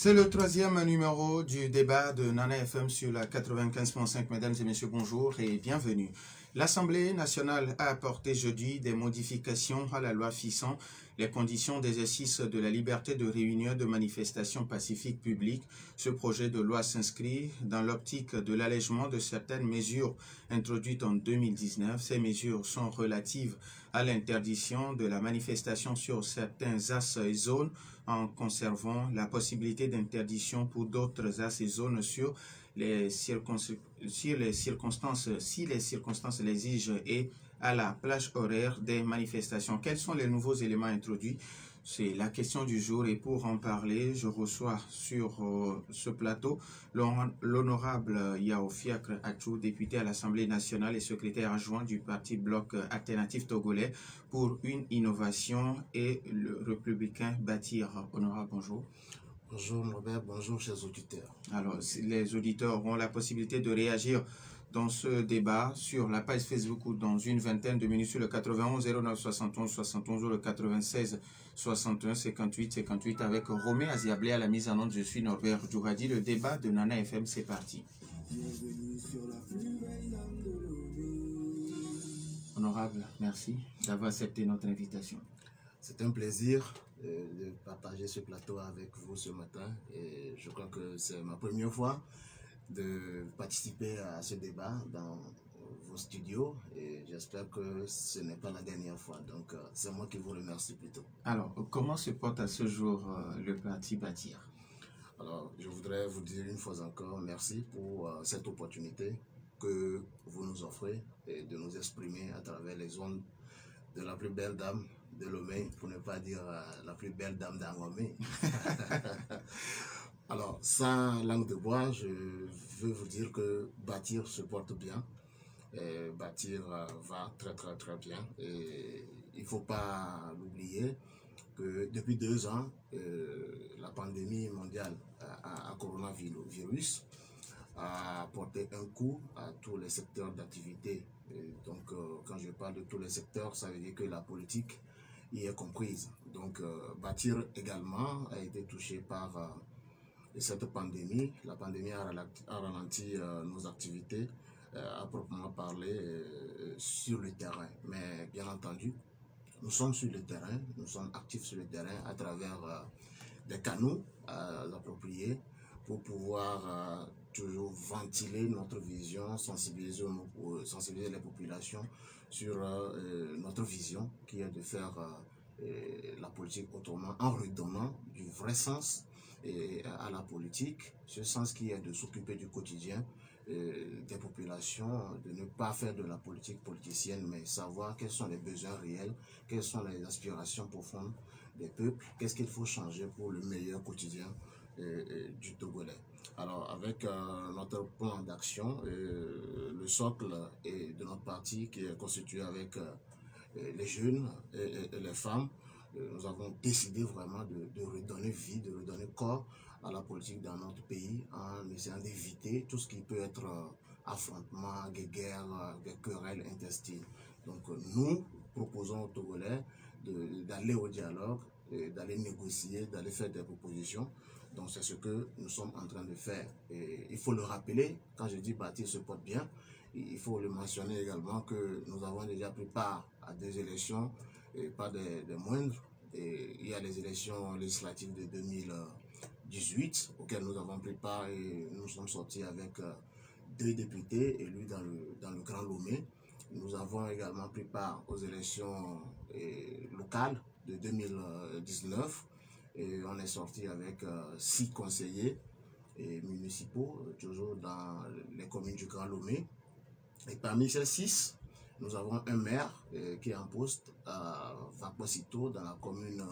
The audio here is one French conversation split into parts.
C'est le troisième numéro du débat de Nana FM sur la 95.5. Mesdames et messieurs, bonjour et bienvenue. L'Assemblée nationale a apporté jeudi des modifications à la loi fixant les conditions d'exercice de la liberté de réunion et de manifestation pacifique publique. Ce projet de loi s'inscrit dans l'optique de l'allègement de certaines mesures introduites en 2019. Ces mesures sont relatives à l'interdiction de la manifestation sur certains axes et zones en conservant la possibilité d'interdiction pour d'autres axes et zones si les circonstances l'exigent et à la plage horaire des manifestations. Quels sont les nouveaux éléments introduits? C'est la question du jour et pour en parler, je reçois sur ce plateau l'honorable Yao Fiacre Achou, député à l'Assemblée nationale et secrétaire adjoint du parti Bloc alternatif togolais pour une innovation et le républicain Bâtir. Honorable, bonjour. Bonjour Robert, bonjour chers auditeurs. Alors, les auditeurs auront la possibilité de réagir dans ce débat sur la page Facebook ou dans une vingtaine de minutes sur le 91 09 71 71 ou le 96 61 58 58 avec Romé Aziablé à la mise en onde. Je suis Norbert Djouradi. Le débat de Nana FM, c'est parti. Honorable, merci d'avoir accepté notre invitation. C'est un plaisir de partager ce plateau avec vous ce matin et je crois que c'est ma première fois de participer à ce débat dans vos studios et j'espère que ce n'est pas la dernière fois. Donc c'est moi qui vous remercie plutôt. Alors, comment se porte à ce jour le parti Bâtir? Alors, je voudrais vous dire une fois encore merci pour cette opportunité que vous nous offrez et de nous exprimer à travers les ondes de la plus belle dame de Lomé, pour ne pas dire la plus belle dame d'Angomé. Alors, sans langue de bois, je veux vous dire que Bâtir se porte bien. Et Bâtir va très bien. Et il ne faut pas l'oublier que depuis 2 ans, la pandémie mondiale à coronavirus a porté un coup à tous les secteurs d'activité. Donc, quand je parle de tous les secteurs, ça veut dire que la politique y est comprise. Donc, Bâtir également a été touché par cette pandémie. La pandémie a ralenti nos activités, à proprement parler, sur le terrain. Mais bien entendu, nous sommes sur le terrain, nous sommes actifs sur le terrain à travers des canaux appropriés pour pouvoir toujours ventiler notre vision, sensibiliser les populations sur notre vision qui est de faire la politique autrement en redonnant du vrai sens à la politique, ce sens qui est de s'occuper du quotidien des populations, de ne pas faire de la politique politicienne, mais savoir quels sont les besoins réels, quelles sont les aspirations profondes des peuples, qu'est-ce qu'il faut changer pour le meilleur quotidien du Togolais. Alors, avec notre plan d'action, le socle de notre parti qui est constitué avec les jeunes et les femmes, nous avons décidé vraiment de redonner vie, de redonner corps à la politique dans notre pays en essayant d'éviter tout ce qui peut être affrontement, guerre, querelles intestines. Donc nous proposons aux Togolais d'aller au dialogue, d'aller négocier, d'aller faire des propositions. Donc c'est ce que nous sommes en train de faire. Et il faut le rappeler, quand je dis Bâtir se porte bien, il faut le mentionner également que nous avons déjà pris part à des élections, et pas des moindres. Et il y a les élections législatives de 2018 auxquelles nous avons pris part et nous sommes sortis avec 2 députés élus dans le Grand Lomé. Nous avons également pris part aux élections locales de 2019 et on est sorti avec 6 conseillers municipaux, toujours dans les communes du Grand Lomé. Et parmi ces 6, nous avons un maire qui est en poste à Vakwasito dans la commune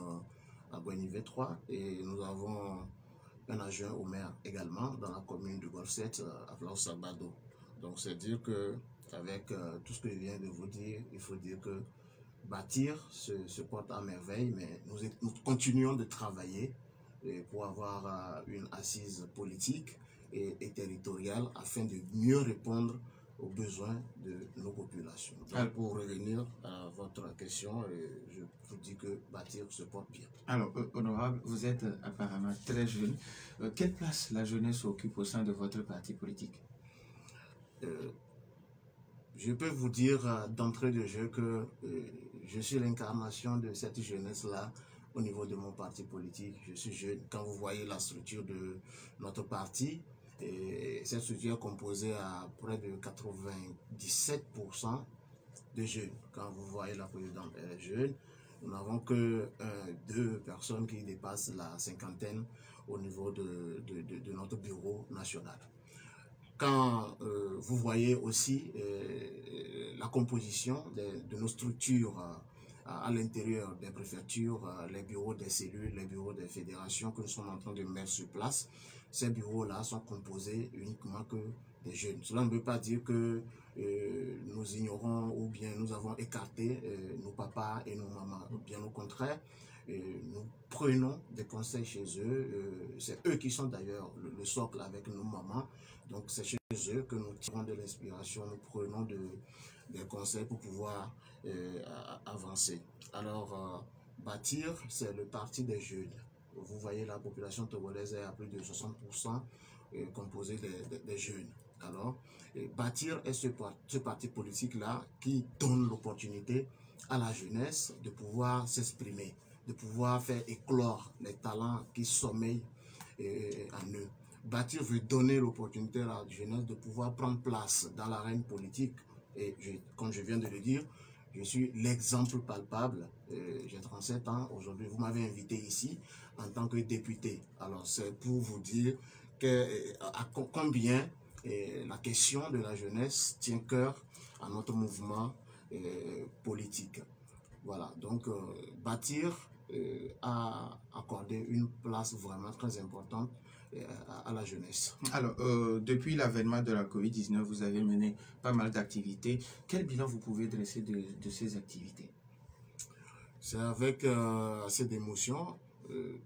à Guenivé 3 et nous avons un adjoint au maire également dans la commune du Golfe 7 à Flaou-Sabado. Donc c'est dire que avec tout ce que je viens de vous dire, il faut dire que Bâtir se porte à merveille, mais nous continuons de travailler pour avoir une assise politique et territoriale afin de mieux répondre aux besoins de nos populations. Donc, pour revenir à votre question et je vous dis que bâtir se porte bien. Alors, honorable, vous êtes apparemment très jeune. Quelle place la jeunesse occupe au sein de votre parti politique? Je peux vous dire d'entrée de jeu que je suis l'incarnation de cette jeunesse-là au niveau de mon parti politique. Je suis jeune. Quand vous voyez la structure de notre parti, cette structure est composée à près de 97% de jeunes. Quand vous voyez la présidente, elle est jeune. Nous n'avons que deux personnes qui dépassent la cinquantaine au niveau de notre bureau national. Quand vous voyez aussi la composition de nos structures à l'intérieur des préfectures, les bureaux des cellules, les bureaux des fédérations que nous sommes en train de mettre sur place, ces bureaux-là sont composés uniquement que des jeunes. Cela ne veut pas dire que nous ignorons ou bien nous avons écarté nos papas et nos mamans. Bien au contraire, nous prenons des conseils chez eux. C'est eux qui sont d'ailleurs le socle avec nos mamans. Donc c'est chez eux que nous tirons de l'inspiration, nous prenons des conseils pour pouvoir avancer. Alors, bâtir, c'est le parti des jeunes. Vous voyez, la population togolaise est à plus de 60% composée des jeunes. Alors, bâtir est ce parti politique-là qui donne l'opportunité à la jeunesse de pouvoir s'exprimer, de pouvoir faire éclore les talents qui sommeillent en eux. Bâtir veut donner l'opportunité à la jeunesse de pouvoir prendre place dans l'arène politique. Et comme je viens de le dire, je suis l'exemple palpable. J'ai 37 ans. Aujourd'hui, vous m'avez invité ici en tant que député. Alors, c'est pour vous dire combien la question de la jeunesse tient cœur à notre mouvement politique. Voilà, donc bâtir a accordé une place vraiment très importante à la jeunesse. Alors, depuis l'avènement de la COVID-19, vous avez mené pas mal d'activités. Quel bilan vous pouvez dresser de ces activités? C'est avec assez d'émotion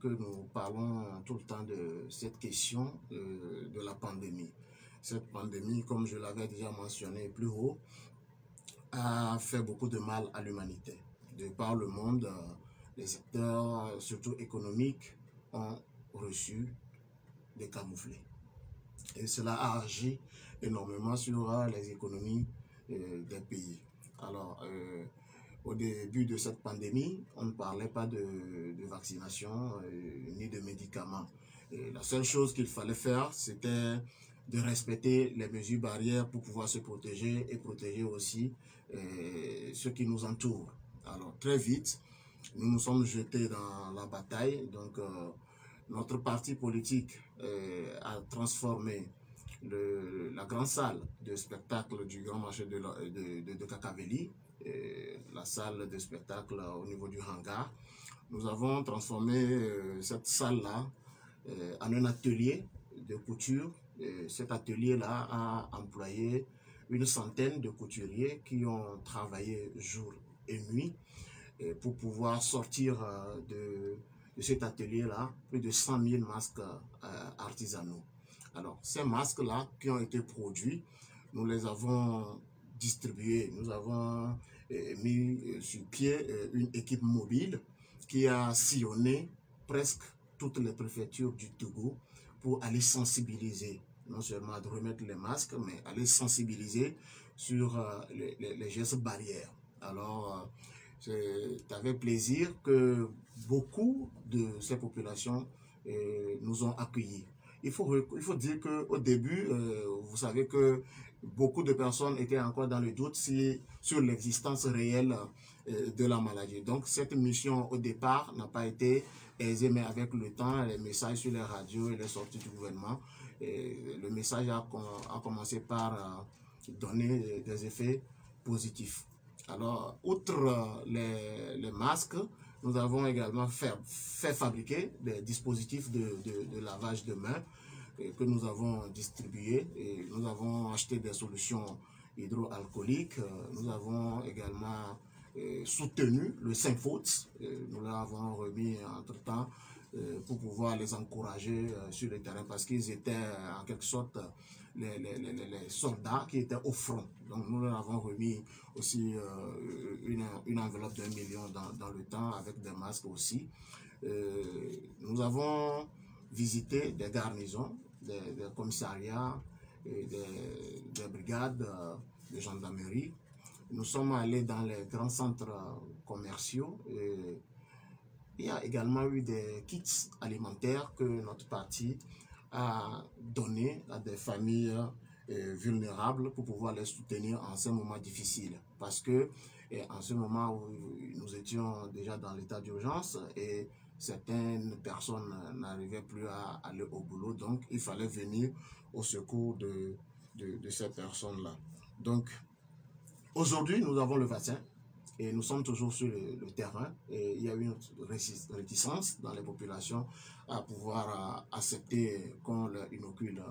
que nous parlons tout le temps de cette question de la pandémie. Cette pandémie, comme je l'avais déjà mentionné plus haut, a fait beaucoup de mal à l'humanité. De par le monde, les secteurs, surtout économiques, ont reçu des camouflés. Et cela a agi énormément sur les économies des pays. Alors, au début de cette pandémie, on ne parlait pas de vaccination ni de médicaments. Et la seule chose qu'il fallait faire, c'était de respecter les mesures barrières pour pouvoir se protéger et protéger aussi ceux qui nous entourent. Alors, très vite, nous nous sommes jetés dans la bataille. Donc, notre parti politique a transformé la grande salle de spectacle du grand marché de Kakaveli, la salle de spectacle au niveau du hangar. Nous avons transformé cette salle-là en un atelier de couture. Cet atelier-là a employé une centaine de couturiers qui ont travaillé jour et nuit pour pouvoir sortir de cet atelier-là plus de 100 000 masques artisanaux. Alors, ces masques-là qui ont été produits, nous les avons distribués. Nous avons mis sur pied une équipe mobile qui a sillonné presque toutes les préfectures du Togo pour aller sensibiliser, non seulement de remettre les masques, mais aller sensibiliser sur les gestes barrières. Alors, c'est avec plaisir que beaucoup de ces populations nous ont accueillis. Il faut dire qu'au début, vous savez que beaucoup de personnes étaient encore dans le doute sur l'existence réelle de la maladie. Donc, cette mission au départ n'a pas été aisée, mais avec le temps, les messages sur les radios et les sorties du gouvernement, le message a commencé par donner des effets positifs. Alors, outre les masques, nous avons également fait fabriquer des dispositifs de lavage de mains que nous avons distribués. Et nous avons acheté des solutions hydroalcooliques. Nous avons également soutenu le 5 fautes. Nous l'avons remis entre-temps pour pouvoir les encourager sur le terrain parce qu'ils étaient en quelque sorte les soldats qui étaient au front. Donc nous leur avons remis aussi une enveloppe d'1 million dans le temps avec des masques aussi. Nous avons visité des garnisons, des commissariats, et des brigades de gendarmerie. Nous sommes allés dans les grands centres commerciaux. Il y a également eu des kits alimentaires que notre parti a donnés à des familles vulnérables pour pouvoir les soutenir en ces moments difficiles. Parce que en ce moment où nous étions déjà dans l'état d'urgence et certaines personnes n'arrivaient plus à aller au boulot, donc il fallait venir au secours de ces personnes-là. Donc aujourd'hui, nous avons le vaccin. Et nous sommes toujours sur le terrain et il y a eu une réticence dans les populations à pouvoir accepter qu'on leur inocule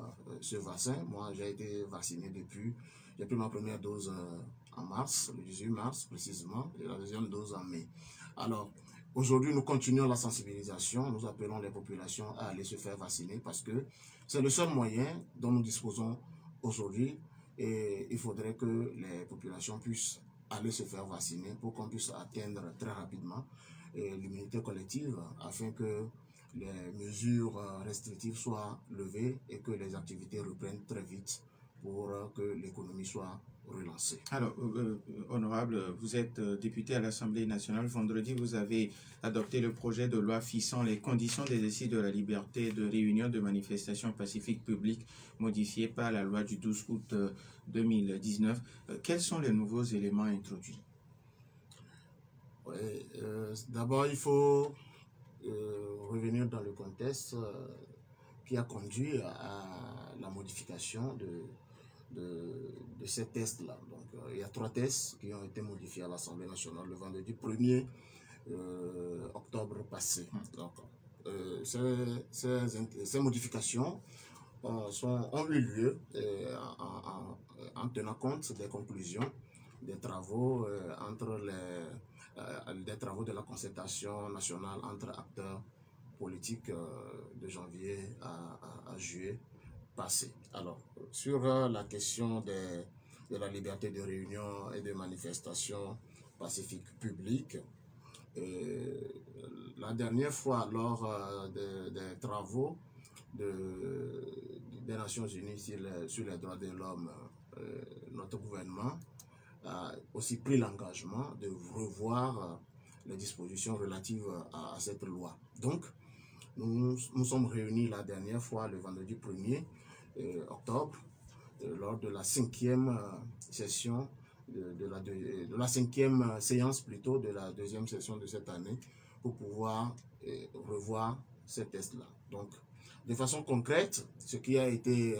ce vaccin. Moi, j'ai été vacciné depuis, j'ai pris ma première dose en mars, le 18 mars précisément, et la deuxième dose en mai. Alors, aujourd'hui, nous continuons la sensibilisation, nous appelons les populations à aller se faire vacciner parce que c'est le seul moyen dont nous disposons aujourd'hui et il faudrait que les populations puissent aller se faire vacciner pour qu'on puisse atteindre très rapidement l'immunité collective afin que les mesures restrictives soient levées et que les activités reprennent très vite pour que l'économie soit relancée. Alors, honorable, vous êtes député à l'Assemblée nationale. Vendredi, vous avez adopté le projet de loi fixant les conditions d'exercice de la liberté de réunion, de manifestation pacifique publique modifiée par la loi du 12 août 2019. Quels sont les nouveaux éléments introduits? Oui, d'abord, il faut revenir dans le contexte qui a conduit à la modification de ces tests-là. Donc, il y a 3 tests qui ont été modifiés à l'Assemblée nationale le vendredi 1er octobre passé. Donc, ces modifications ont eu lieu en tenant compte des conclusions des travaux des travaux de la concertation nationale entre acteurs politiques de janvier à juillet passé. Alors, sur la question de la liberté de réunion et de manifestation pacifique publique, la dernière fois, lors des travaux des Nations Unies sur les droits de l'homme, notre gouvernement a aussi pris l'engagement de revoir les dispositions relatives à cette loi. Donc, nous sommes réunis la dernière fois, le vendredi 1er octobre, lors de la 5e session, de la 5e séance plutôt, de la 2e session de cette année, pour pouvoir revoir ces tests-là. Donc, de façon concrète, ce qui a été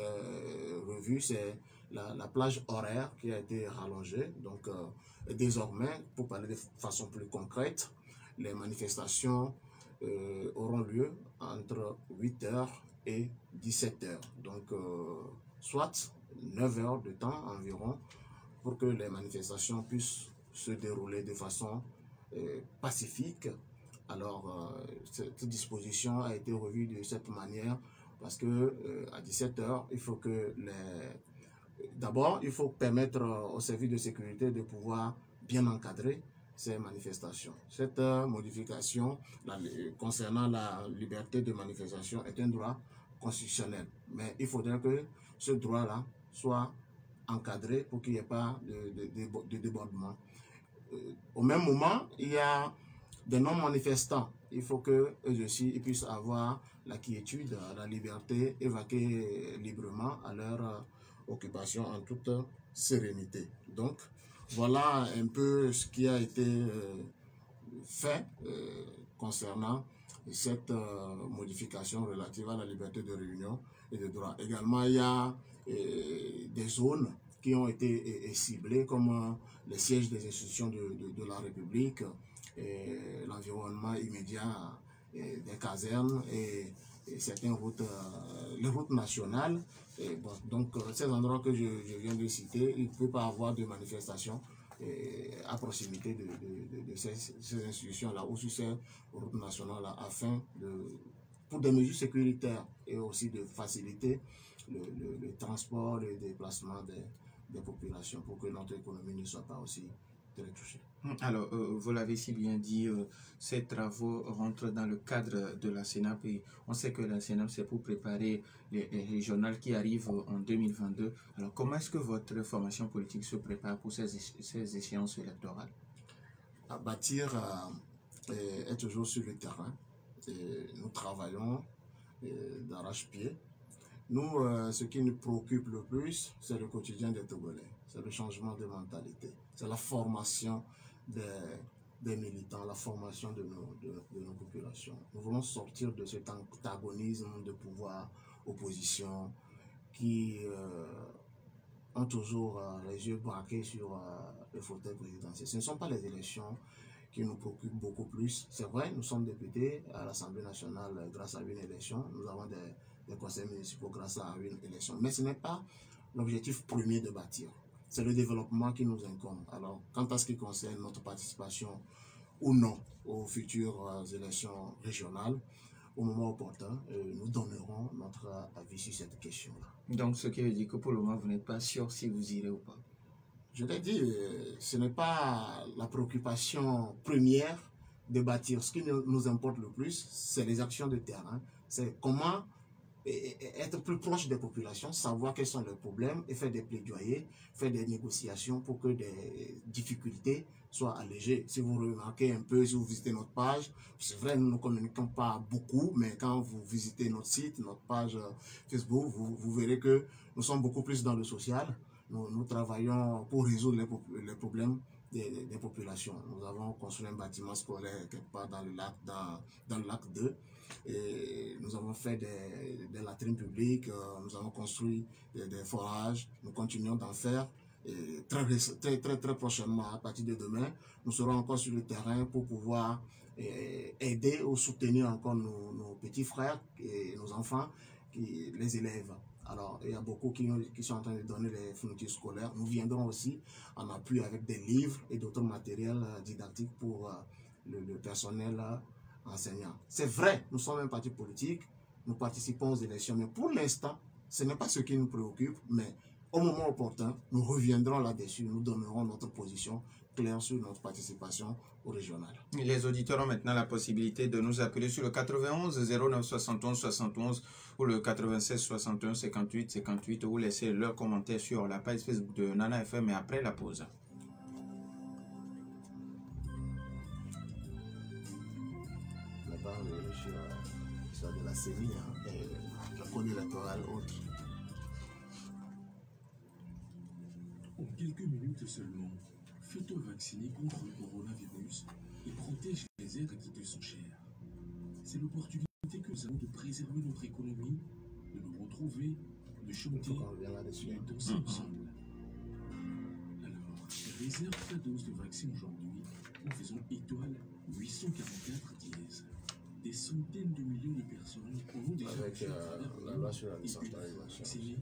revu, c'est la plage horaire qui a été rallongée. Donc, désormais, pour parler de façon plus concrète, les manifestations auront lieu entre 8h et 17h. Donc, soit 9 heures de temps environ pour que les manifestations puissent se dérouler de façon pacifique. Alors, cette disposition a été revue de cette manière parce que à 17h, il faut que d'abord, il faut permettre aux services de sécurité de pouvoir bien encadrer ces manifestations. Cette modification concernant la liberté de manifestation est un droit constitutionnel. Mais il faudrait que ce droit-là soit encadré pour qu'il n'y ait pas de débordement. Au même moment, il y a des non-manifestants. Il faut qu'eux aussi ils puissent avoir la quiétude, la liberté, évacuer librement à leur occupation en toute sérénité. Donc, voilà un peu ce qui a été fait concernant cette modification relative à la liberté de réunion et de droit. Également, il y a des zones qui ont été ciblées comme les sièges des institutions de la République, l'environnement immédiat des casernes et certaines routes, les routes nationales. Et bon, donc, ces endroits que je viens de citer, il ne peut pas avoir de manifestation à proximité de ces institutions-là ou sur ces routes nationales-là afin pour des mesures sécuritaires et aussi de faciliter le transport, le déplacement des populations pour que notre économie ne soit pas aussi très touchée. Alors, vous l'avez si bien dit, ces travaux rentrent dans le cadre de la CENAP et on sait que la CENAP, c'est pour préparer les régionales qui arrivent en 2022. Alors, comment est-ce que votre formation politique se prépare pour ces échéances électorales? À bâtir est toujours sur le terrain. Et nous travaillons d'arrache-pied. Nous, ce qui nous préoccupe le plus, c'est le quotidien des Togolais. C'est le changement de mentalité. C'est la formation des militants, la formation de nos populations. Nous voulons sortir de cet antagonisme de pouvoir-opposition qui ont toujours les yeux braqués sur le fauteuil présidentiel. Ce ne sont pas les élections qui nous préoccupent beaucoup plus. C'est vrai, nous sommes députés à l'Assemblée nationale grâce à une élection. Nous avons des conseils municipaux grâce à une élection. Mais ce n'est pas l'objectif premier de bâtir. C'est le développement qui nous incombe. Alors, quant à ce qui concerne notre participation ou non aux futures élections régionales, au moment opportun, nous donnerons notre avis sur cette question-là. Donc, ce qui veut dire que pour le moment, vous n'êtes pas sûr si vous irez ou pas? Je l'ai dit, ce n'est pas la préoccupation première de bâtir. Ce qui nous importe le plus, c'est les actions de terrain. C'est comment être plus proche des populations, savoir quels sont leurs problèmes et faire des plaidoyers, faire des négociations pour que des difficultés soient allégées. Si vous remarquez un peu, si vous visitez notre page, c'est vrai, nous ne communiquons pas beaucoup, mais quand vous visitez notre site, notre page Facebook, vous verrez que nous sommes beaucoup plus dans le social. Nous travaillons pour résoudre les problèmes des populations. Nous avons construit un bâtiment scolaire quelque part dans le lac 2. Et nous avons fait des latrines publiques, nous avons construit des forages, nous continuons d'en faire. Et très prochainement, à partir de demain, nous serons encore sur le terrain pour pouvoir aider ou soutenir encore nos petits frères et nos enfants, les élèves. Alors, il y a beaucoup qui sont en train de donner les fournitures scolaires. Nous viendrons aussi en appui avec des livres et d'autres matériels didactiques pour le personnel enseignant. C'est vrai, nous sommes un parti politique, nous participons aux élections, mais pour l'instant, ce n'est pas ce qui nous préoccupe, mais au moment opportun, nous reviendrons là-dessus, nous donnerons notre position claire sur notre participation au régional. Les auditeurs ont maintenant la possibilité de nous appeler sur le 91 09 71 71 ou le 96 61 58 58 ou laisser leurs commentaires sur la page Facebook de Nana FM et après la pause. De la CENI et la code électorale autre. En quelques minutes seulement, fais-toi vacciner contre le coronavirus et protège les êtres qui te sont chers. C'est l'opportunité que nous avons de préserver notre économie, de nous retrouver, de chanter et de danser ensemble. Alors, réserve ta dose de vaccin aujourd'hui en faisant étoile 844 dièse. Des centaines de millions de personnes ont déjà avec la loi sur la décentralisation.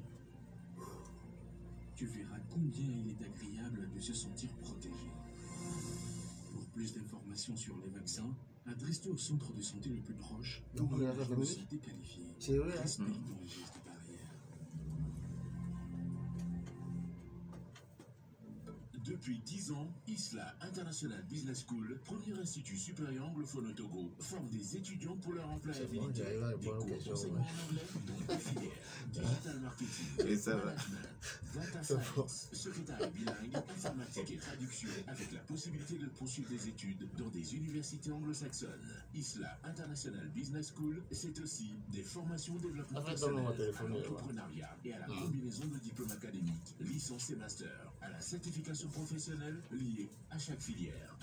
Tu verras combien il est agréable de se sentir protégé. Pour plus d'informations sur les vaccins, adresse-toi au centre de santé le plus proche ou à une santé qualifiée. Respectons les gestes barrières. Depuis 10 ans, ISLA International Business School, premier institut supérieur anglophone au Togo, forme des étudiants pour leur employabilité. Des cours d'enseignement en anglais dans les filières digital marketing, management, data science, secrétariat bilingue, informatique et traduction, avec la possibilité de poursuivre des études dans des universités anglo-saxonnes. ISLA International Business School, c'est aussi des formations au développement personnel, à l'entrepreneuriat et à la combinaison de diplômes académiques, licence et master, à la certification professionnelle liée à chaque filière.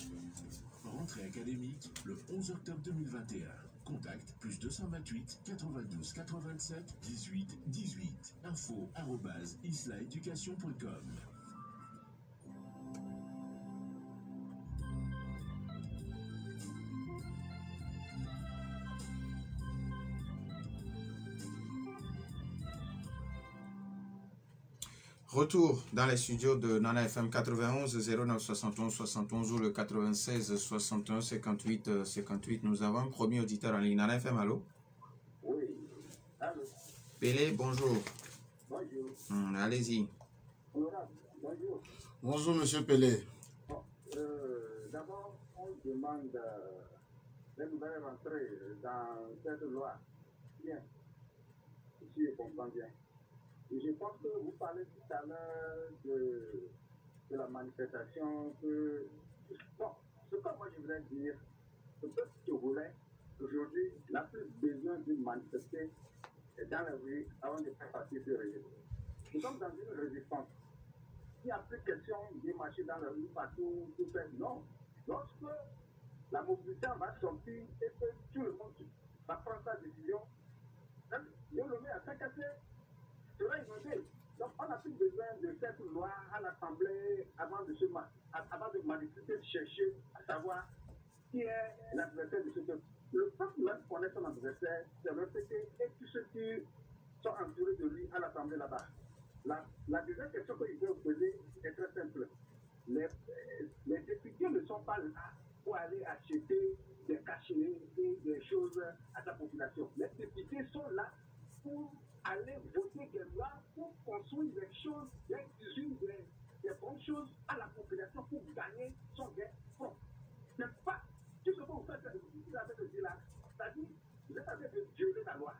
Rentrée académique le 11 octobre 2021. Contact +228 92 87 18 18. info@islaeducation.com. Retour dans les studios de Nana FM 91 09 71 71 ou le 96 61 58 58. Nous avons un premier auditeur en ligne. Nana FM, allô? Oui. Allô? Pélé, bonjour. Bonjour. Allez-y. Bonjour. Bonjour, monsieur Pelé. Bon, d'abord, on demande les nouvelles rentrées dans cette loi. Bien. Si je comprends bien. Et je pense que vous parlez tout à l'heure de la manifestation que... Bon, ce que moi je voudrais dire, le peuple togolais, aujourd'hui, n'a plus besoin de manifester dans la rue avant de faire partie de ce régime. Nous sommes dans une résistance. Il n'y a plus question de marcher dans la rue partout, tout faire. Non. Lorsque la mobilité va sortir et que tout le monde va prendre sa décision, je le mets à 5 sera inondé. Donc on n'a plus besoin de cette loi à l'Assemblée avant de manifester, de chercher à savoir qui est l'adversaire de ce peuple. Le peuple même connaît son adversaire, c'est le PT et tous ceux qui sont entourés de lui à l'Assemblée là-bas. La deuxième question que je vais vous poser est très simple. Les députés ne sont pas là pour aller acheter des cachets et des choses à sa population. Les députés sont là pour aller voter des lois, pour construire des choses, des usines, des bonnes choses à la population pour gagner son gain propre. C'est pas tout ce que vous faites, vous avez de dire là, c'est-à-dire, vous êtes en train de violer la loi.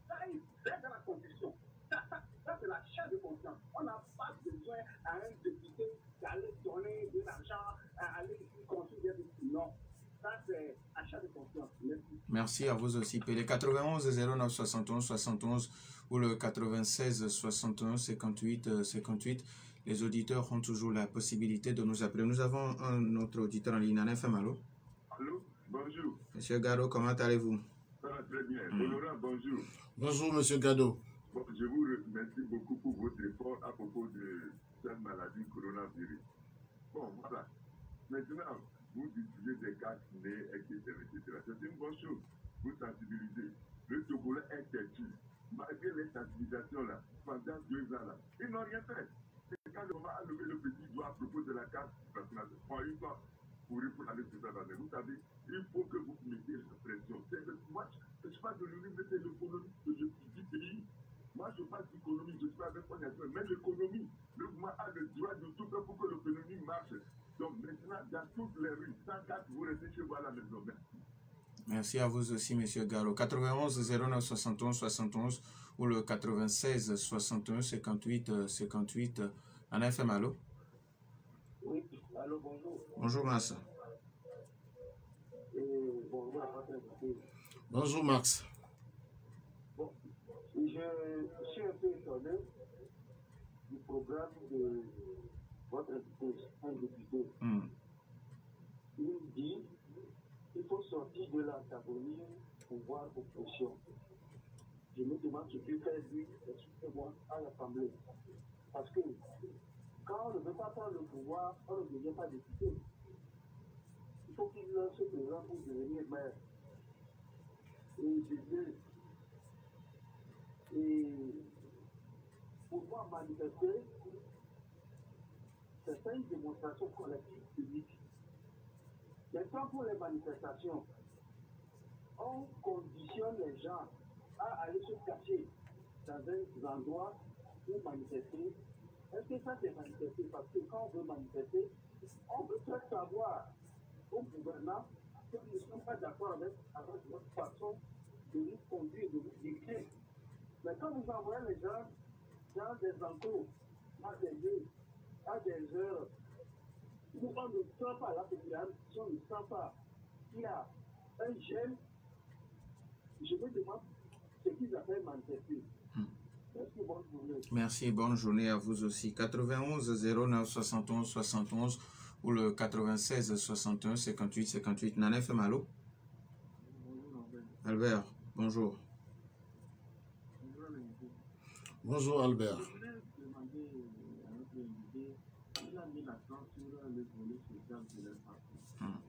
Ça, c'est dans la Constitution. Ça, c'est l'achat de conscience. On n'a pas besoin à un député d'aller donner de l'argent, à aller construire des... Non. Ça, c'est achat de conscience. Merci. Merci à vous aussi. Pélé 91 09 71 71 ou le 96 61 58 58. Les auditeurs ont toujours la possibilité de nous appeler. Nous avons un autre auditeur en ligne. Nana FM, allô? Allô, bonjour. Monsieur Garo, comment allez-vous? Ça va très bien. Honorable, bonjour. Bonjour, monsieur Gado. Bon, je vous remercie beaucoup pour votre effort à propos de cette maladie coronavirus. Bon, voilà. Maintenant, vous utilisez des casques nez, etc., etc. C'est une bonne chose. Vous sensibilisez. Le Togolais est têtu. Malgré les sensibilisations là, pendant 2 ans là, ils n'ont rien fait. C'est quand on va lever le petit doigt à propos de la carte nationale. Bon, une fois, pour aller se faire la vous savez, il faut que vous mettiez la pression. Moi, je ne suis pas de l'Union, mais c'est l'économie du pays. Moi, je parle d'économie, je suis pas avec moi, mais l'économie, le gouvernement a le droit de tout faire pour que l'économie marche. Donc maintenant, dans toutes les rues, 104, vous restez chez vous à la maison. Merci. Merci à vous aussi, monsieur Garo. 91 09 71 71 ou le 96 61 58 58. Nana FM, allô? Oui, allô, bonjour. Bonjour, Massa. Bonjour à votre invité. Bonjour, Max. Bon, je suis un peu étonné du programme de votre invité, un député. Il dit qu'il faut sortir de l'antagonisme pouvoir opposition. Je me demande ce qu'il fait lui, excusez-moi, à l'Assemblée. Parce que quand on ne veut pas prendre le pouvoir, on ne devient pas député. Il faut qu'il se présente pour devenir maire. Et pour moi, manifester, c'est une démonstration collective publique. Maintenant, pour les manifestations, on conditionne les gens à aller se cacher dans un endroit pour manifester. Est-ce que ça c'est manifester? Parce que quand on veut manifester, on veut faire savoir aux gouvernants que nous ne sommes pas d'accord avec votre façon de nous conduire, de nous diriger. Mais quand vous envoyez les gens dans des enclos, dans des lieux, à des heures, où on ne sent pas la population, ne sent pas qu'il y a un gène, je me demande ce qu'ils appellent manifester. Merci, bonne journée. Merci, bonne journée à vous aussi. 91 09 71 71 ou le 96 61 58 58. Nana FM, allô? Albert, bonjour. Bonjour, Albert. Je voulais demander à notre invité, il a mis l'accent sur le volet social de leur parti.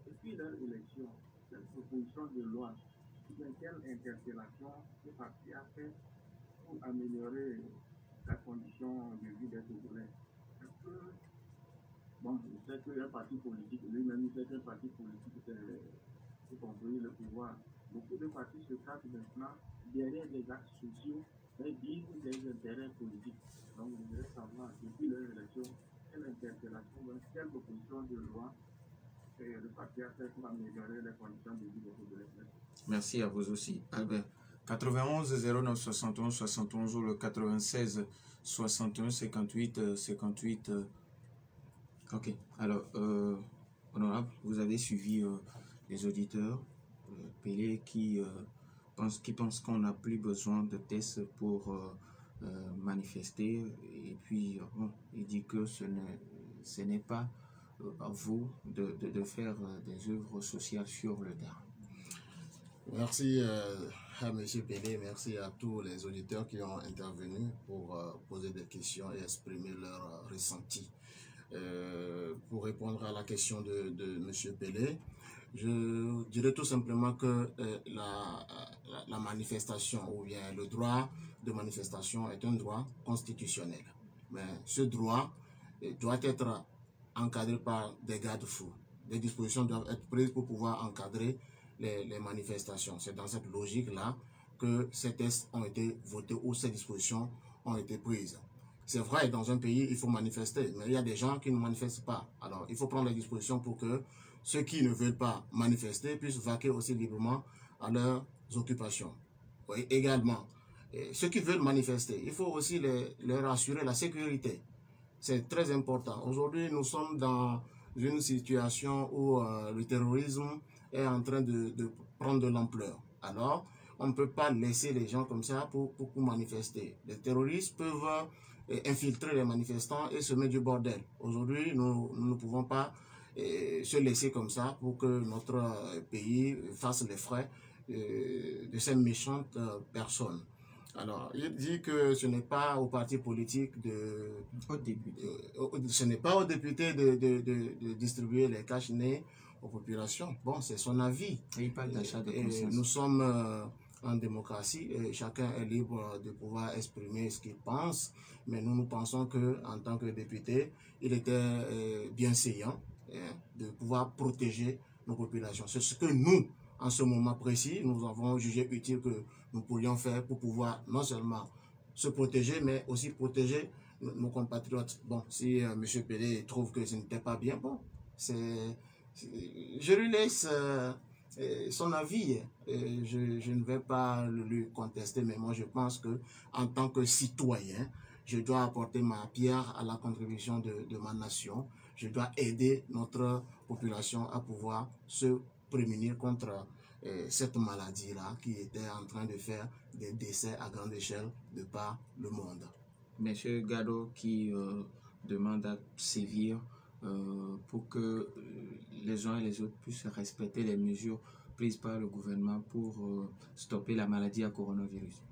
Depuis leur élection, cette proposition de loi, quelle interpellation ce parti a fait pour améliorer la condition de vie des Togolais. Bon, je sais qu'un parti politique, lui-même, il sait qu'un parti politique, c'est contrôler le pouvoir. Beaucoup de partis se cachent maintenant derrière des actes sociaux et disent des intérêts politiques. Donc, je voudrais savoir, depuis leur élection, quelle interpellation, quelle proposition de loi le parti a fait pour améliorer les conditions de vie des Togolais. Merci à vous aussi, Albert. 91 09 71 71 ou le 96 61 58 58. Ok, alors, honorable, vous avez suivi les auditeurs, Pelé, qui pensent qu'on n'a plus besoin de tests pour manifester, et puis bon, il dit que ce n'est pas à vous de faire des œuvres sociales sur le terrain. Merci à M. Pelé, merci à tous les auditeurs qui ont intervenu pour poser des questions et exprimer leur ressenti. Pour répondre à la question de M. Pelé, je dirais tout simplement que la manifestation ou bien le droit de manifestation est un droit constitutionnel. Mais ce droit doit être encadré par des garde-fous. Des dispositions doivent être prises pour pouvoir encadrer les manifestations. C'est dans cette logique-là que ces tests ont été votés ou ces dispositions ont été prises. C'est vrai, dans un pays, il faut manifester, mais il y a des gens qui ne manifestent pas. Alors, il faut prendre les dispositions pour que ceux qui ne veulent pas manifester puissent vaquer aussi librement à leurs occupations. Oui, également, ceux qui veulent manifester, il faut aussi leur assurer la sécurité. C'est très important. Aujourd'hui, nous sommes dans une situation où le terrorisme est en train de prendre de l'ampleur. Alors, on ne peut pas laisser les gens comme ça pour manifester. Les terroristes peuvent infiltrer les manifestants et semer du bordel. Aujourd'hui, nous ne pouvons pas se laisser comme ça pour que notre pays fasse les frais de ces méchantes personnes. Alors, il dit que ce n'est pas aux partis politiques ce n'est pas aux députés de distribuer les cash-nez aux populations. Bon, c'est son avis. Et il parle d'achat de conscience. Nous sommes en démocratie et chacun est libre de pouvoir exprimer ce qu'il pense, mais nous pensons que en tant que député, il était bienséant de pouvoir protéger nos populations. C'est ce que nous, en ce moment précis, nous avons jugé utile que nous pourrions faire pour pouvoir non seulement se protéger, mais aussi protéger nos compatriotes. Bon, si M. Pelé trouve que ce n'était pas bien, bon, je lui laisse son avis. Je ne vais pas lui contester, mais moi je pense que en tant que citoyen, je dois apporter ma pierre à la contribution de ma nation. Je dois aider notre population à pouvoir se prémunir contre cette maladie-là qui était en train de faire des décès à grande échelle de par le monde. Monsieur Gado qui demande à sévir pour que les uns et les autres puissent respecter les mesures prises par le gouvernement pour stopper la maladie à coronavirus.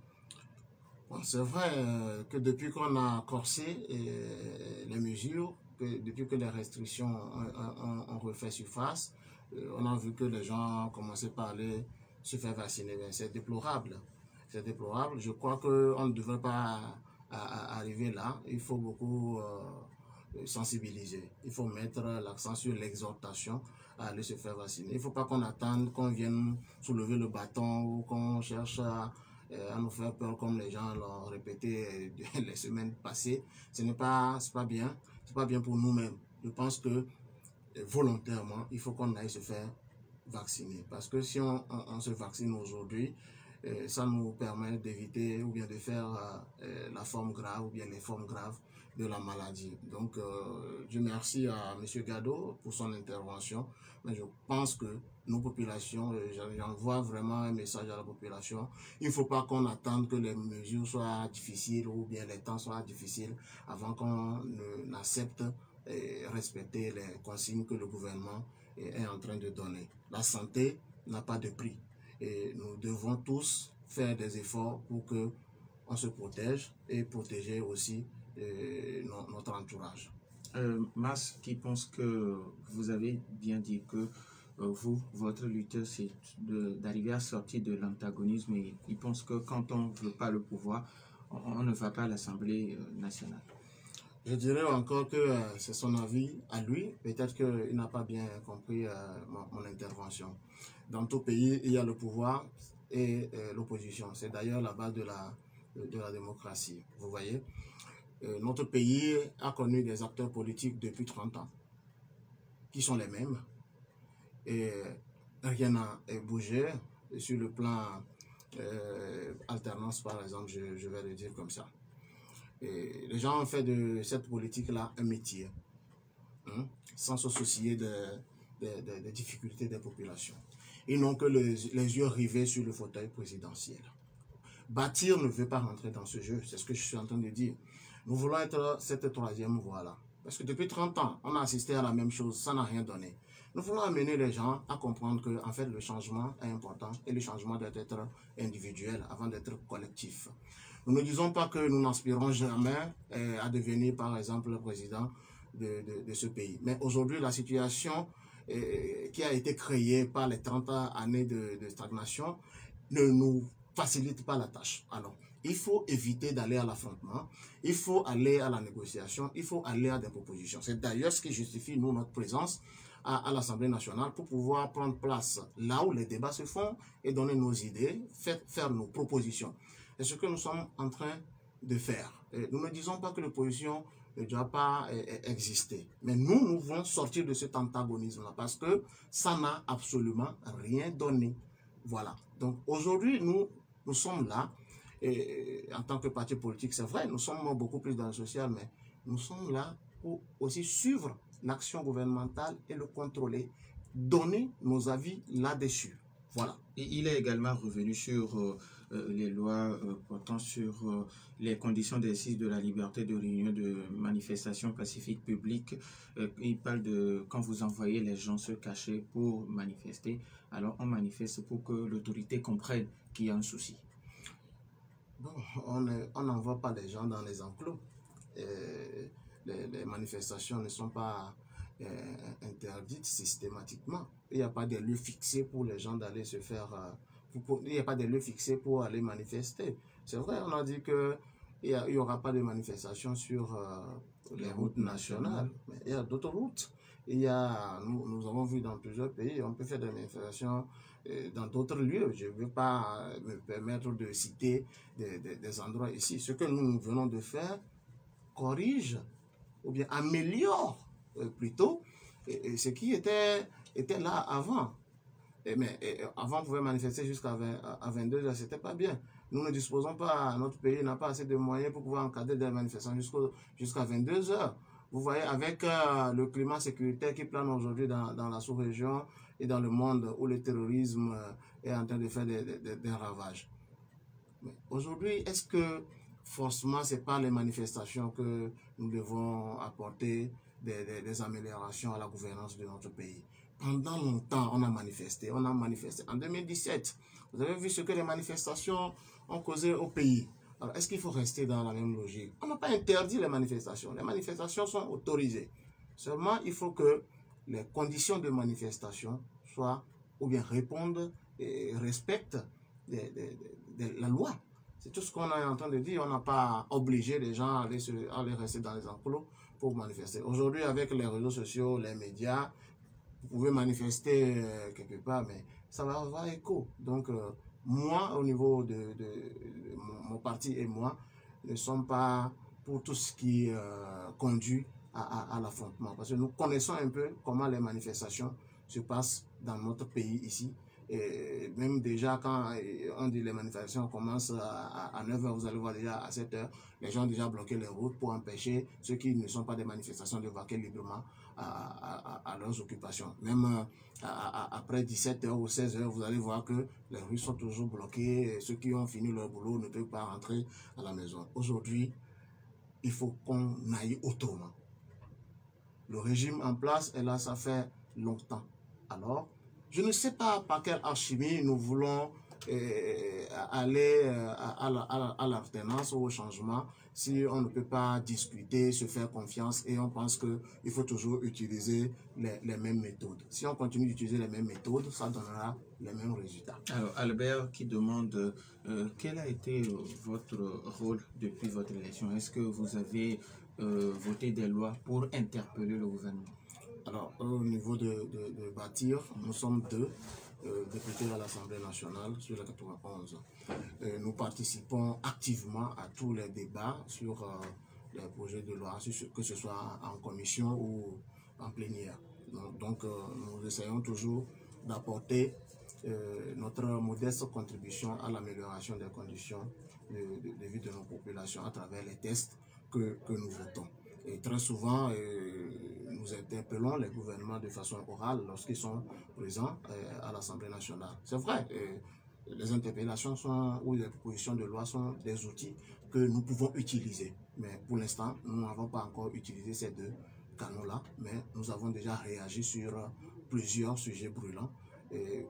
Bon, c'est vrai que depuis qu'on a corsé les mesures, depuis que les restrictions ont refait surface, on a vu que les gens commençaient par aller se faire vacciner. C'est déplorable. C'est déplorable. Je crois qu'on ne devrait pas arriver là. Il faut beaucoup sensibiliser. Il faut mettre l'accent sur l'exhortation à aller se faire vacciner. Il ne faut pas qu'on attende qu'on vienne soulever le bâton ou qu'on cherche à nous faire peur comme les gens l'ont répété les semaines passées. Ce n'est pas bien. C'est pas bien pour nous-mêmes. Je pense que volontairement, il faut qu'on aille se faire vacciner. Parce que si on se vaccine aujourd'hui, ça nous permet d'éviter ou bien de faire la forme grave ou bien les formes graves de la maladie. Donc, je remercie à M. Gado pour son intervention. Mais je pense que nos populations, j'envoie vraiment un message à la population. Il ne faut pas qu'on attende que les mesures soient difficiles ou bien les temps soient difficiles avant qu'on accepte et respecter les consignes que le gouvernement est en train de donner. La santé n'a pas de prix et nous devons tous faire des efforts pour que on se protège et protéger aussi notre entourage. Mas qui pense que vous avez bien dit que votre lutte, c'est d'arriver à sortir de l'antagonisme, et il pense que quand on ne veut pas le pouvoir, on ne va pas à l'Assemblée nationale? Je dirais encore que c'est son avis à lui. Peut-être qu'il n'a pas bien compris mon intervention. Dans tout pays, il y a le pouvoir et l'opposition. C'est d'ailleurs la base de la démocratie. Vous voyez, notre pays a connu des acteurs politiques depuis 30 ans, qui sont les mêmes. Et rien n'a bougé sur le plan alternance, par exemple, je vais le dire comme ça. Et les gens ont fait de cette politique-là un métier, sans se soucier des difficultés des populations. Ils n'ont que les yeux rivés sur le fauteuil présidentiel. Bâtir ne veut pas rentrer dans ce jeu, c'est ce que je suis en train de dire. Nous voulons être cette troisième voie-là. Parce que depuis 30 ans, on a assisté à la même chose, ça n'a rien donné. Nous voulons amener les gens à comprendre que en fait, le changement est important et le changement doit être individuel avant d'être collectif. Nous ne disons pas que nous n'aspirons jamais à devenir, par exemple, le président de ce pays. Mais aujourd'hui, la situation qui a été créée par les 30 années de stagnation ne nous facilite pas la tâche. Alors, il faut éviter d'aller à l'affrontement, il faut aller à la négociation, il faut aller à des propositions. C'est d'ailleurs ce qui justifie, nous, notre présence à l'Assemblée nationale pour pouvoir prendre place là où les débats se font et donner nos idées, faire nos propositions. C'est ce que nous sommes en train de faire. Et nous ne disons pas que l'opposition ne doit pas exister. Mais nous voulons sortir de cet antagonisme-là parce que ça n'a absolument rien donné. Voilà. Donc aujourd'hui, nous sommes là. Et en tant que parti politique, c'est vrai, nous sommes beaucoup plus dans le social, mais nous sommes là pour aussi suivre l'action gouvernementale et le contrôler, donner nos avis là-dessus. Voilà. Et il est également revenu sur les lois portant sur les conditions d'exercice de la liberté de réunion, de manifestation pacifique publique. Il parle de quand vous envoyez les gens se cacher pour manifester, alors on manifeste pour que l'autorité comprenne qu'il y a un souci. Bon, on n'envoie pas les gens dans les enclos. Les manifestations ne sont pas interdites systématiquement. Il n'y a pas de lieu fixé pour les gens d'aller se faire... il n'y a pas de lieu fixé pour aller manifester. C'est vrai, on a dit qu'il n'y aura pas de manifestation sur les routes nationales. Mais il y a d'autres routes. Nous avons vu dans plusieurs pays, on peut faire des manifestations dans d'autres lieux. Je ne veux pas me permettre de citer des endroits ici. Ce que nous venons de faire corrige ou bien améliore plutôt ce qui était là avant. Avant, on pouvait manifester jusqu'à 22h, c'était pas bien. Nous ne disposons pas, notre pays n'a pas assez de moyens pour pouvoir encadrer des manifestations jusqu'à 22h. Vous voyez, avec le climat sécuritaire qui plane aujourd'hui dans la sous-région et dans le monde où le terrorisme est en train de faire des ravages. Mais aujourd'hui, est-ce que forcément, ce n'est pas les manifestations que nous devons apporter des améliorations à la gouvernance de notre pays? Pendant longtemps, on a manifesté. En 2017, vous avez vu ce que les manifestations ont causé au pays. Alors, est-ce qu'il faut rester dans la même logique? On n'a pas interdit les manifestations. Les manifestations sont autorisées. Seulement, il faut que les conditions de manifestation soient, ou bien répondent et respectent la loi. C'est tout ce qu'on est en train de dire. On n'a pas obligé les gens à aller rester dans les enclos pour manifester. Aujourd'hui, avec les réseaux sociaux, les médias, vous pouvez manifester quelque part, mais ça va avoir écho. Donc, moi, au niveau de mon parti et moi, ne sommes pas pour tout ce qui conduit à l'affrontement. Parce que nous connaissons un peu comment les manifestations se passent dans notre pays ici. Et même déjà, quand on dit les manifestations commencent à 9h, vous allez voir déjà à 7h, les gens ont déjà bloqué les routes pour empêcher ceux qui ne sont pas des manifestations de vaquer librement à leurs occupations. Même après 17h ou 16h, vous allez voir que les rues sont toujours bloquées et ceux qui ont fini leur boulot ne peuvent pas rentrer à la maison. Aujourd'hui, il faut qu'on aille autrement. Le régime en place est là, ça fait longtemps. Alors, je ne sais pas par quelle alchimie nous voulons aller à l'alternance ou au changement si on ne peut pas discuter, se faire confiance et on pense qu'il faut toujours utiliser les mêmes méthodes. Si on continue d'utiliser les mêmes méthodes, ça donnera les mêmes résultats. Alors, Albert qui demande quel a été votre rôle depuis votre élection? Est-ce que vous avez voté des lois pour interpeller le gouvernement? Alors, au niveau de bâtir, nous sommes deux députés à l'Assemblée nationale sur la 91. Nous participons activement à tous les débats sur les projets de loi, que ce soit en commission ou en plénière. Donc, nous essayons toujours d'apporter notre modeste contribution à l'amélioration des conditions de vie de nos populations à travers les tests que nous votons. Et très souvent, nous interpellons les gouvernements de façon orale lorsqu'ils sont présents à l'Assemblée nationale. C'est vrai, les interpellations ou les propositions de loi sont des outils que nous pouvons utiliser. Mais pour l'instant, nous n'avons pas encore utilisé ces deux canaux-là, mais nous avons déjà réagi sur plusieurs sujets brûlants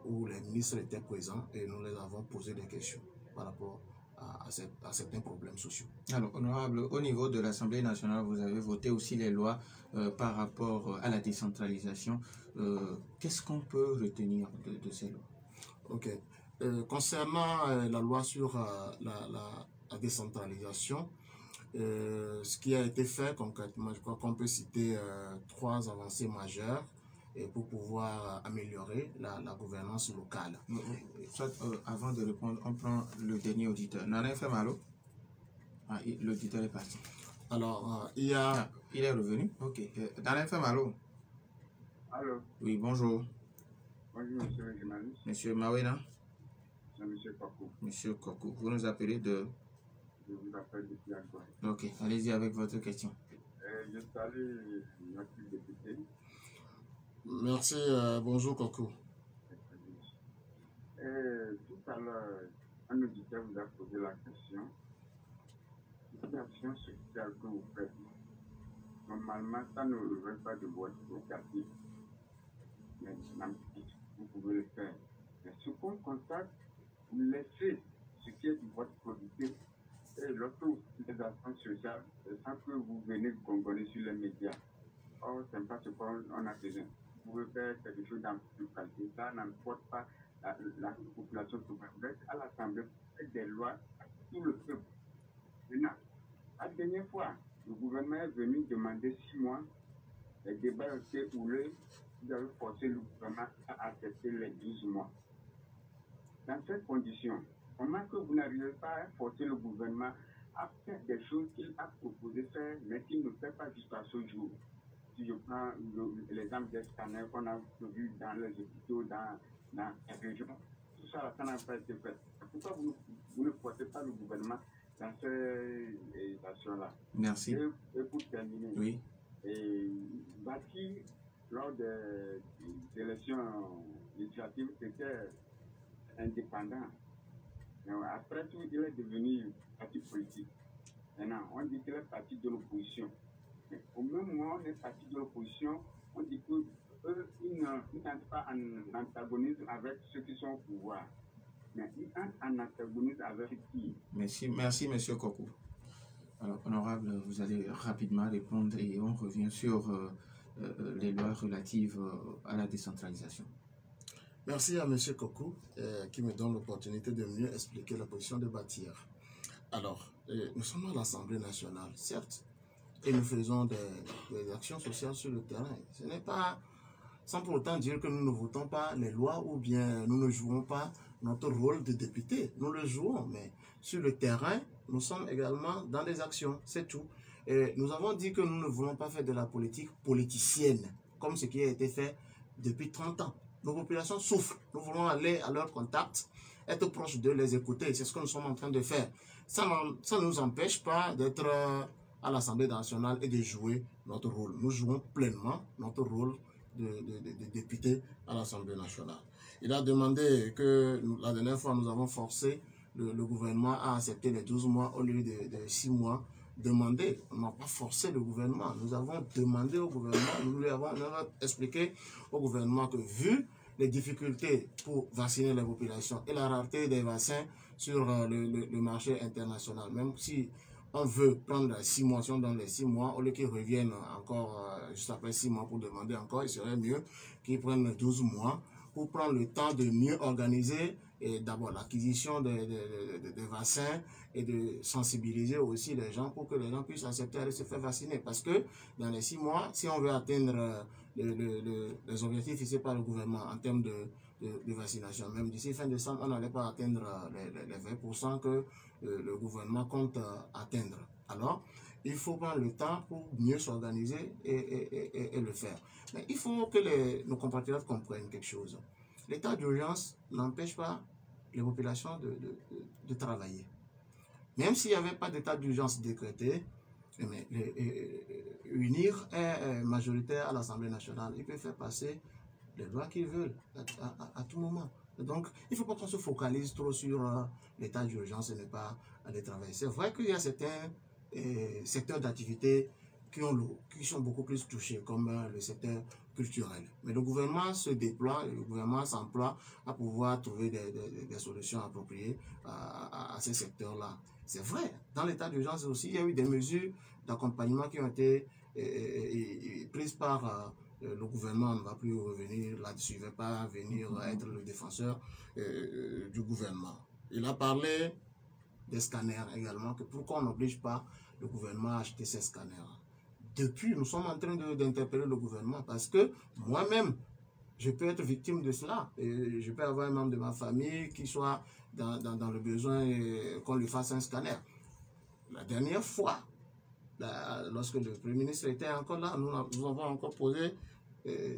où les ministres étaient présents et nous les avons posé des questions par rapport à certains problèmes sociaux. Alors, honorable, au niveau de l'Assemblée nationale, vous avez voté aussi les lois par rapport à la décentralisation. Qu'est-ce qu'on peut retenir de ces lois? Ok. Concernant la loi sur la décentralisation, ce qui a été fait concrètement, je crois qu'on peut citer 3 avancées majeures pour pouvoir améliorer la gouvernance locale. Soit, avant de répondre, on prend le dernier auditeur. Nana FM, allô? Ah, l'auditeur est parti. Alors, il y a... Ah, il est revenu? Ok. Nana FM, allô? Allô? Oui, bonjour. Bonjour, monsieur le journaliste. Monsieur Mawena? C'est monsieur Kokou. Monsieur Kokou, vous nous appelez de... Je vous appelle depuis Antoine. Ok, allez-y avec votre question. Je salue notre député. Merci, bonjour Coco. Tout à l'heure, un auditeur vous a posé la question. L'action sociale que vous faites, normalement, ça ne relève pas de votre locatif. Mais vous pouvez le faire. Mais ce qu'on constate, vous laissez ce qui est de votre productif. Et lorsque vous faites des actions sociales, sans que vous venez gongonner sur les médias. Or, ce n'est pas ce qu'on a besoin. Vous pouvez faire quelque chose dans le qualité. Ça n'emporte pas la population tout le monde. À l'Assemblée, avec des lois à tout le peuple. Maintenant, la dernière fois, le gouvernement est venu demander 6 mois. Les débats ont été houlés. Vous avez forcé le gouvernement à accepter les 12 mois. Dans cette condition, comment que vous n'arrivez pas à forcer le gouvernement à faire des choses qu'il a proposé de faire, mais qu'il ne fait pas jusqu'à ce jour? Si je prends l'exemple des scanners qu'on a vu dans les hôpitaux, dans les régions, tout ça, ça n'a pas été fait. Pourquoi vous ne forcez pas le gouvernement dans ces actions-là? Merci. Et pour terminer, oui. Bâti, lors des élections législatives, c'était indépendant. Mais après tout, il est devenu parti politique. Maintenant, on dit qu'il est parti de l'opposition. Mais au même moment, on est parti de l'opposition, on dit qu'ils n'entrent pas en antagonisme avec ceux qui sont au pouvoir. Mais ils entrent en antagonisme avec qui? Merci, monsieur Kokou. Alors, honorable, vous allez rapidement répondre et on revient sur les lois relatives à la décentralisation. Merci à M. Kokou qui me donne l'opportunité de mieux expliquer la position de Bâtir. Alors, nous sommes à l'Assemblée nationale, certes, et nous faisons des actions sociales sur le terrain. Ce n'est pas sans pour autant dire que nous ne votons pas les lois ou bien nous ne jouons pas notre rôle de député. Nous le jouons, mais sur le terrain, nous sommes également dans des actions, c'est tout. Et nous avons dit que nous ne voulons pas faire de la politique politicienne, comme ce qui a été fait depuis 30 ans. Nos populations souffrent. Nous voulons aller à leur contact, être proches d'eux, les écouter. C'est ce que nous sommes en train de faire. Ça ne nous empêche pas d'être à l'Assemblée nationale et de jouer notre rôle. Nous jouons pleinement notre rôle de député à l'Assemblée nationale. Il a demandé que la dernière fois, nous avons forcé le gouvernement à accepter les 12 mois au lieu de 6 mois. Demander, on n'a pas forcé le gouvernement. Nous avons demandé au gouvernement, nous avons expliqué au gouvernement que vu les difficultés pour vacciner les populations et la rareté des vaccins sur le marché international. Même si on veut prendre 6 mois, si on donne les 6 mois, au lieu qu'ils reviennent encore juste après 6 mois pour demander encore, il serait mieux qu'ils prennent 12 mois pour prendre le temps de mieux organiser d'abord l'acquisition des vaccins et de sensibiliser aussi les gens pour que les gens puissent accepter de se faire vacciner. Parce que dans les 6 mois, si on veut atteindre les objectifs fixés par le gouvernement en termes de vaccination, même d'ici fin décembre, on n'allait pas atteindre les 20% que le gouvernement compte atteindre. Alors, il faut prendre le temps pour mieux s'organiser et le faire. Mais il faut que nos compatriotes comprennent quelque chose. L'état d'urgence n'empêche pas les populations de travailler. Même s'il n'y avait pas d'état d'urgence décrété, UNIR est majoritaire à l'Assemblée nationale. Ils peuvent faire passer les lois qu'ils veulent à tout moment. Donc, il ne faut pas qu'on se focalise trop sur l'état d'urgence et ne pas aller travailler. C'est vrai qu'il y a certains secteurs d'activité qui sont beaucoup plus touchés, comme le secteur culturel. Mais le gouvernement se déploie, le gouvernement s'emploie à pouvoir trouver des solutions appropriées à ces secteurs-là. C'est vrai, dans l'état d'urgence aussi, il y a eu des mesures d'accompagnement qui ont été prises par le gouvernement. On ne va plus revenir là-dessus, il ne va pas venir être le défenseur du gouvernement. Il a parlé des scanners également, que pourquoi on n'oblige pas le gouvernement à acheter ces scanners. Depuis, nous sommes en train d'interpeller le gouvernement parce que moi-même, je peux être victime de cela. Et je peux avoir un membre de ma famille qui soit dans le besoin qu'on lui fasse un scanner. La dernière fois, lorsque le Premier ministre était encore là, nous avons encore posé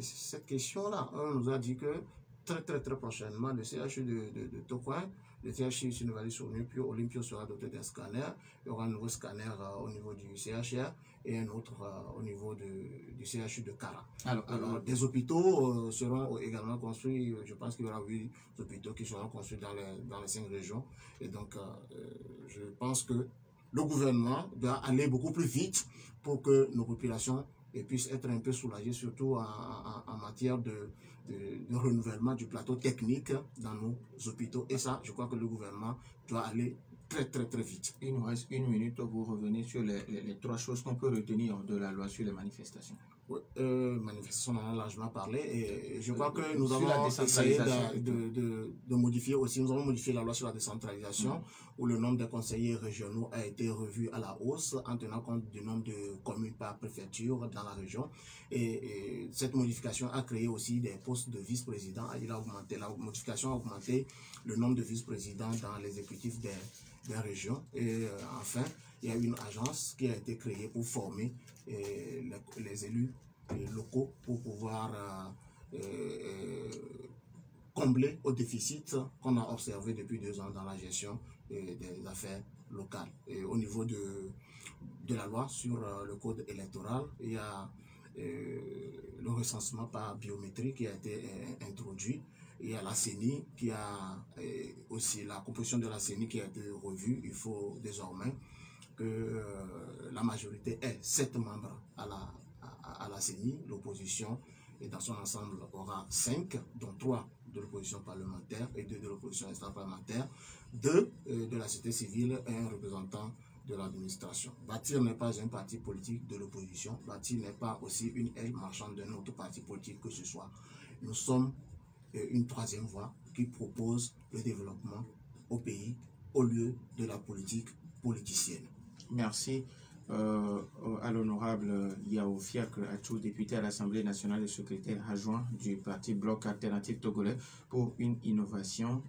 cette question-là. On nous a dit que très prochainement, le CHU de Tokoin, le CHU Sinovalis Olympio sera doté d'un scanner. Il y aura un nouveau scanner au niveau du CHR et un autre au niveau du CHU de Kara. Alors des hôpitaux seront également construits. Je pense qu'il y aura 8 hôpitaux qui seront construits dans les 5 régions. Et donc, je pense que le gouvernement doit aller beaucoup plus vite pour que nos populations puissent être un peu soulagées, surtout en matière de renouvellement du plateau technique dans nos hôpitaux. Et ça, je crois que le gouvernement doit aller très vite. Il nous reste 1 minute pour revenir sur les 3 choses qu'on peut retenir de la loi sur les manifestations. Oui, manifestation, on en a largement parlé et je crois que nous avons essayé de modifier aussi, nous avons modifié la loi sur la décentralisation où le nombre de conseillers régionaux a été revu à la hausse en tenant compte du nombre de communes par préfecture dans la région et cette modification a créé aussi des postes de vice-président. La modification a augmenté le nombre de vice-présidents dans l'exécutif des régions et enfin il y a une agence qui a été créée pour former les élus locaux pour pouvoir combler au déficit qu'on a observé depuis 2 ans dans la gestion des affaires locales. Et au niveau de la loi sur le code électoral, il y a le recensement par biométrie qui a été introduit. Il y a la CENI qui a aussi la composition de la CENI qui a été revue. Il faut désormais que la majorité ait 7 membres à la CENI. L'opposition dans son ensemble aura 5, dont 3 de l'opposition parlementaire et 2 de l'opposition extra-parlementaire, 2 de la société civile et un représentant de l'administration. Bâtir n'est pas un parti politique de l'opposition. Bâtir n'est pas aussi une aile marchande d'un autre parti politique que ce soit. Nous sommes une 3e voie qui propose le développement au pays au lieu de la politique politicienne. Merci à l'honorable Yao Fiacre Achou, député à l'Assemblée nationale et secrétaire adjoint du parti Bloc Alternatif Togolais pour une innovation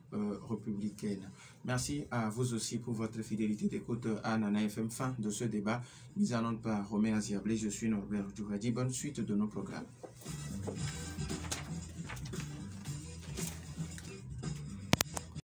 républicaine. Merci à vous aussi pour votre fidélité d'écoute à Nana FM. Fin de ce débat, mis en onde par Romain Aziablé. Je suis Norbert Djouradi. Bonne suite de nos programmes.